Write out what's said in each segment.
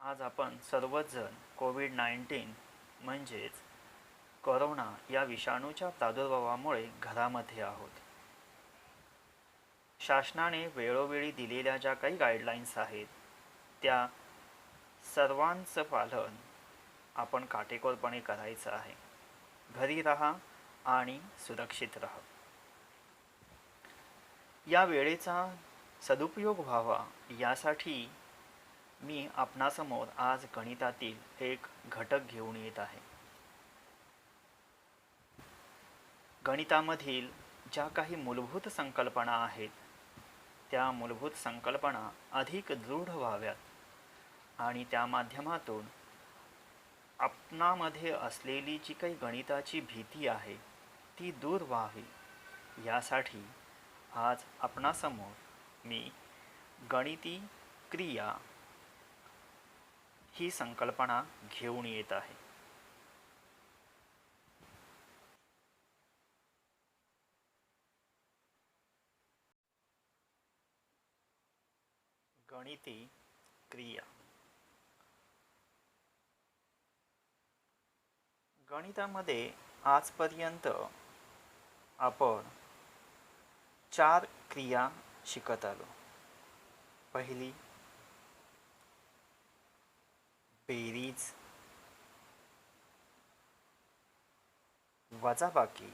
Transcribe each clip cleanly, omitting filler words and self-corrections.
आज आपण सर्वजण कोविड-19 म्हणजेच कोरोना या विषाणूच्या प्रादुर्भावामुळे घरामध्ये आहोत. शासनाने वेळोवेळी दिलेल्या ज्या काही गाईडलाईन्स आहेत त्या सर्वांचं पालन आपण काटेकोरपणे करायचं आहे. घरी राहा आणि सुरक्षित राहा. या वेळेचा सदुपयोग व्हावा यासाठी मी आपणासमोर आज गणितातील एक घटक घेऊन येत आहे. गणितामधील ज्या काही मूलभूत संकल्पना आहेत त्या मूलभूत संकल्पना अधिक दृढ व्हाव्यात आणि त्या माध्यमातून आपणामध्ये असलेली जी काही गणिताची भीती आहे ती दूर व्हावी यासाठी आज आपणासमोर मी गणिती क्रिया ही संकल्पना घेऊन येत आहे. गणिती क्रिया. गणितामध्ये आजपर्यंत आपण 4 क्रिया शिकत आलो. पहिली बेरीज, वजाबाकी,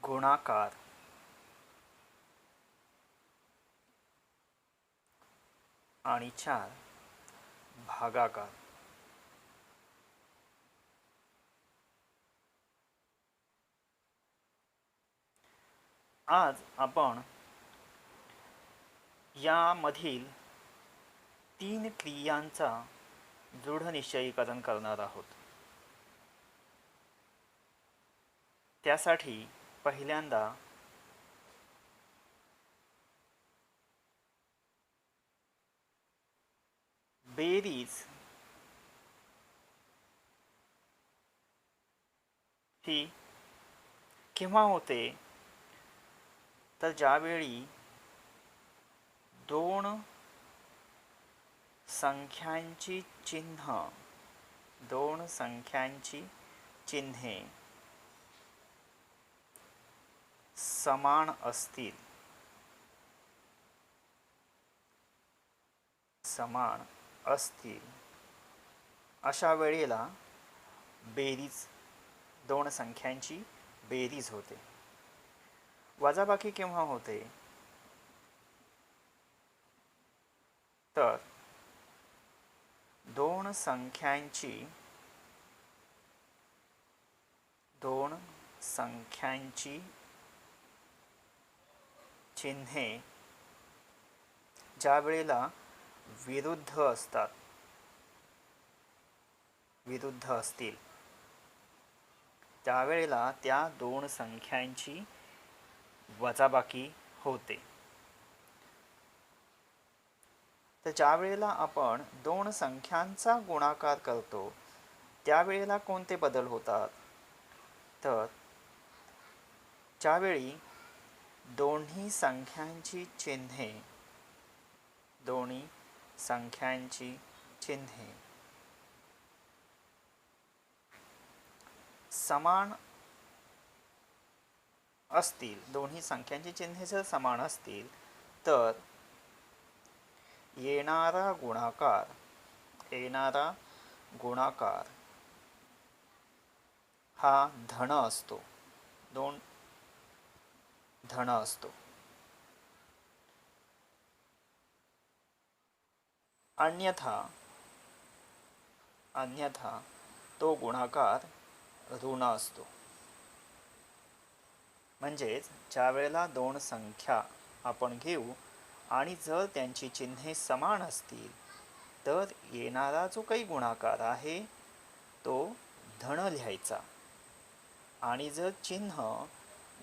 गुणाकार आणि 4 भागाकार. आज आपण यामधील 3 क्रियांचा दृढनिश्चयीकरण करणार आहोत. त्यासाठी पहिल्यांदा बेरीज ही केव्हा होते तर ज्यावेळी दोन संख्यांची चिन्हे समान असतील अशा वेळेला बेरीज, दोन संख्यांची बेरीज होते. वजाबाकी केव्हा होते तर दोन संख्यांची चिन्हे ज्या वेळेला विरुद्ध असतील त्यावेळेला त्या दोन संख्यांची वजाबाकी होते. तर ज्या वेळेला आपण दोन संख्यांचा गुणाकार करतो त्यावेळेला कोणते बदल होतात तर ज्यावेळी दोन्ही संख्यांची चिन्हे समान असतील, दोन्ही संख्यांची चिन्हे जर समान असतील तर येणारा गुणाकार हा धन असतो, दोन धन असतो. अन्यथा तो गुणाकार ऋण असतो. म्हणजेच ज्या वेळेला दोन संख्या आपण घेऊ आणि जर त्यांची चिन्हे समान असतील तर येणारा जो काही गुणाकार आहे तो धन लिहायचा आणि जर चिन्ह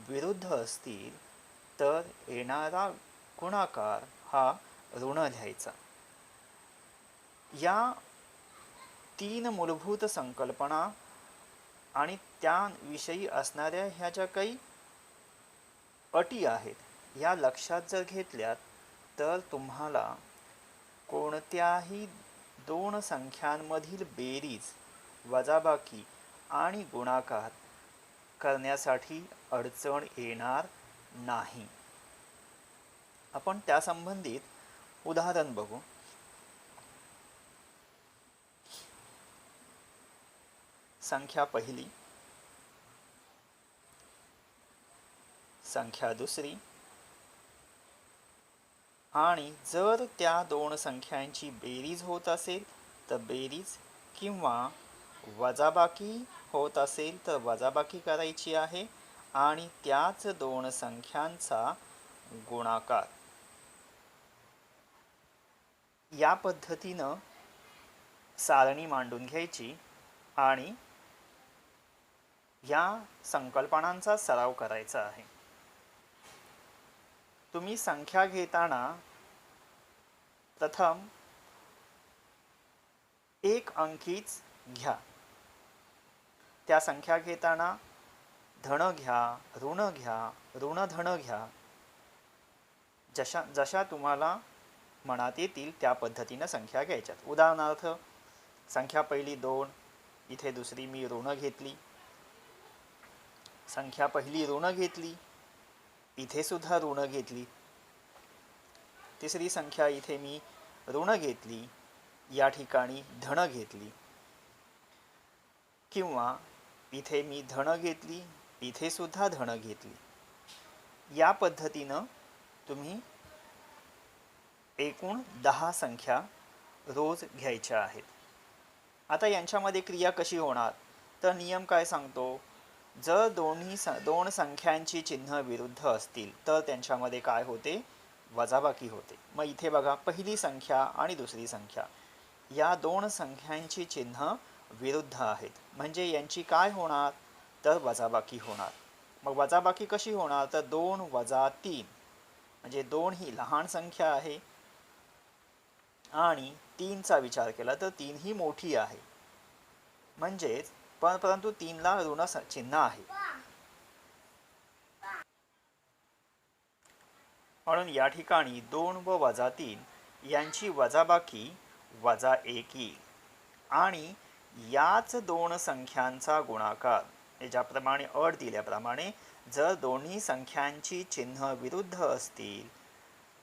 विरुद्ध असतील तर येणारा गुणाकार हा ऋण लिहायचा. या 3 मूलभूत संकल्पना आणि त्याविषयी असणाऱ्या ह्या ज्या काही अटी आहेत या लक्षात जर घेतल्यात तर तुम्हाला कोणत्याही दोन संख्यांमधील बेरीज, वजाबाकी आणि गुणाकार करण्यासाठी अडचण येणार नाही. आपण त्या संबंधित उदाहरण बघू. संख्या पहिली, संख्या दुसरी आणि जर त्या दोन संख्यांची बेरीज होत असेल तर बेरीज किंवा वजाबाकी होत असेल तर वजाबाकी करायची आहे आणि त्याच दोन संख्यांचा गुणाकार. या पद्धतीनं सारणी मांडून घ्यायची आणि या संकल्पनांचा सराव करायचा आहे. तुम्ही संख्या घेताना प्रथम एक अंकीच घ्या. त्या संख्या घेताना धन घ्या, ऋण घ्या, ऋण धन घ्या. जशा तुम्हाला मनात येतील त्या पद्धतीनं संख्या घ्यायच्यात. उदाहरणार्थ संख्या पहिली 2, इथे दुसरी मी ऋण घेतली. संख्या पहिली ऋण घेतली, इथे सुद्धा ऋण घेतली. तिसरी संख्या इथे मी ऋण घेतली, या ठिकाणी धन घेतली. किंवा इथे मी धन घेतली, इथे सुद्धा धन घेतली. या पद्धतीनं तुम्ही एकूण 10 संख्या रोज घ्यायच्या आहेत. आता यांच्यामध्ये क्रिया कशी होणार तर नियम काय सांगतो, जर दोन संख्यांची चिन्ह विरुद्ध असतील तर त्यांच्यामध्ये काय होते, वजाबाकी होते. मग इथे बघा, पहिली संख्या आणि दुसरी संख्या या दोन संख्यांची चिन्ह विरुद्ध आहेत, म्हणजे यांची काय होणार तर वजाबाकी होणार. मग वजाबाकी कशी होणार तर 2 वजा 3, म्हणजे 2 ही लहान संख्या आहे आणि 3चा विचार केला तर 3 ही मोठी आहे, म्हणजेच परंतु 3ला ऋण चिन्ह आहे. म्हणून या ठिकाणी 2 व वजा 3 यांची वजाबाकी वजा 1 येईल आणि याच दोन संख्यांचा गुणाकार, ज्याप्रमाणे अट दिल्याप्रमाणे जर दोन्ही संख्यांची चिन्ह विरुद्ध असतील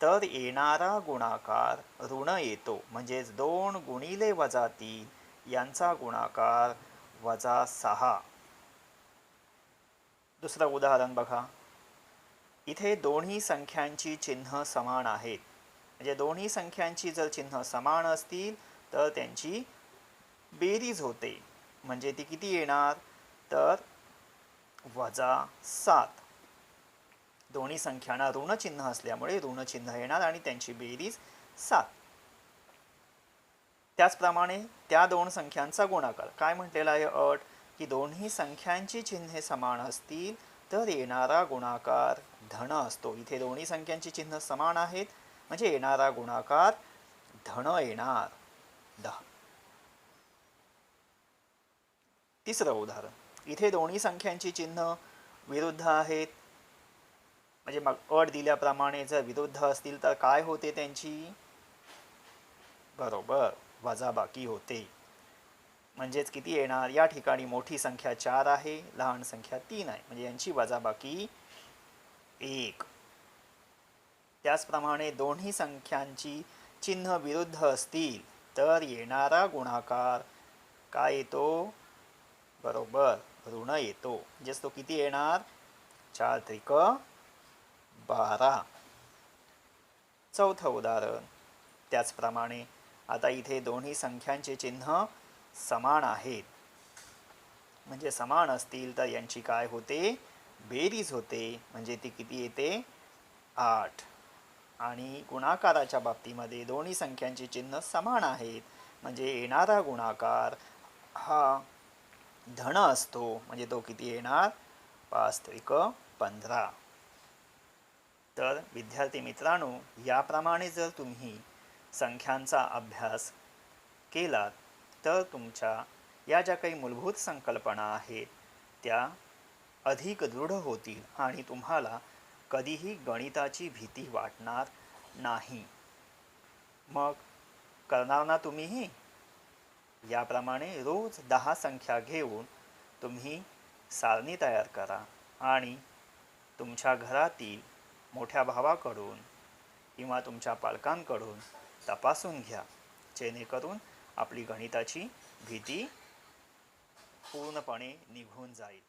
तर येणारा गुणाकार ऋण येतो, म्हणजेच 2 गुणिले वजा 3 यांचा गुणाकार वजा 6. दुसरं उदाहरण बघा. इथे दोन्ही संख्यांची चिन्ह समान आहेत, म्हणजे दोन्ही संख्यांची जर चिन्ह समान असतील तर त्यांची बेरीज होते, म्हणजे ती किती येणार तर वजा 7. दोन्ही संख्यांना ऋण चिन्ह असल्यामुळे ऋण चिन्ह येणार आणि त्यांची बेरीज 7. त्याचप्रमाणे त्या दोन संख्यांचा गुणाकार काय म्हटलेला आहे अट की दोन्ही संख्यांची चिन्हे समान असतील तर येणारा गुणाकार धन असतो. इथे दोन्ही संख्यांची चिन्ह समान आहेत म्हणजे येणारा गुणाकार धन येणार 10. तिसरं उदाहरण, इथे दोन्ही संख्यांची चिन्ह विरुद्ध आहेत, म्हणजे मग अट दिल्याप्रमाणे जर विरुद्ध असतील तर काय होते त्यांची, बरोबर वजाबाकी होते. म्हणजेच किती येणार, या ठिकाणी मोठी संख्या 4 आहे, लहान संख्या 3 आहे, म्हणजे यांची वजाबाकी 1. त्याचप्रमाणे दोन्ही संख्यांची चिन्ह विरुद्ध असतील तर येणारा गुणाकार काय येतो, बरोबर ऋण येतो, म्हणजेच तो किती येणार 4 त्रिक 12. चौथं उदाहरण त्याचप्रमाणे. आता इथे दोन्ही संख्यांचे चिन्ह समान आहेत, म्हणजे समान असतील तर यांची काय होते बेरीज होते, म्हणजे ती किती येते 8. आणि गुणाकाराच्या बाबतीमध्ये दोन्ही संख्यांचे चिन्ह समान आहेत, म्हणजे येणारा गुणाकार हा धन असतो, म्हणजे तो किती येणार 5 त्रिक 15. तर विद्यार्थी मित्रांनो, याप्रमाणे जर तुम्ही संख्यांचा अभ्यास केलात तर तुमच्या या ज्या काही मूलभूत संकल्पना आहेत त्या अधिक दृढ होतील आणि तुम्हाला कधीही गणिताची भीती वाटणार नाही. मग करणार ना तुम्हीही? याप्रमाणे रोज 10 संख्या घेऊन तुम्ही सारणी तयार करा आणि तुमच्या घरातील मोठ्या भावाकडून किंवा तुमच्या पालकांकडून तपासून घ्या, जेणेकरून आपली गणिताची भीती पूर्णपणे निघून जाईल.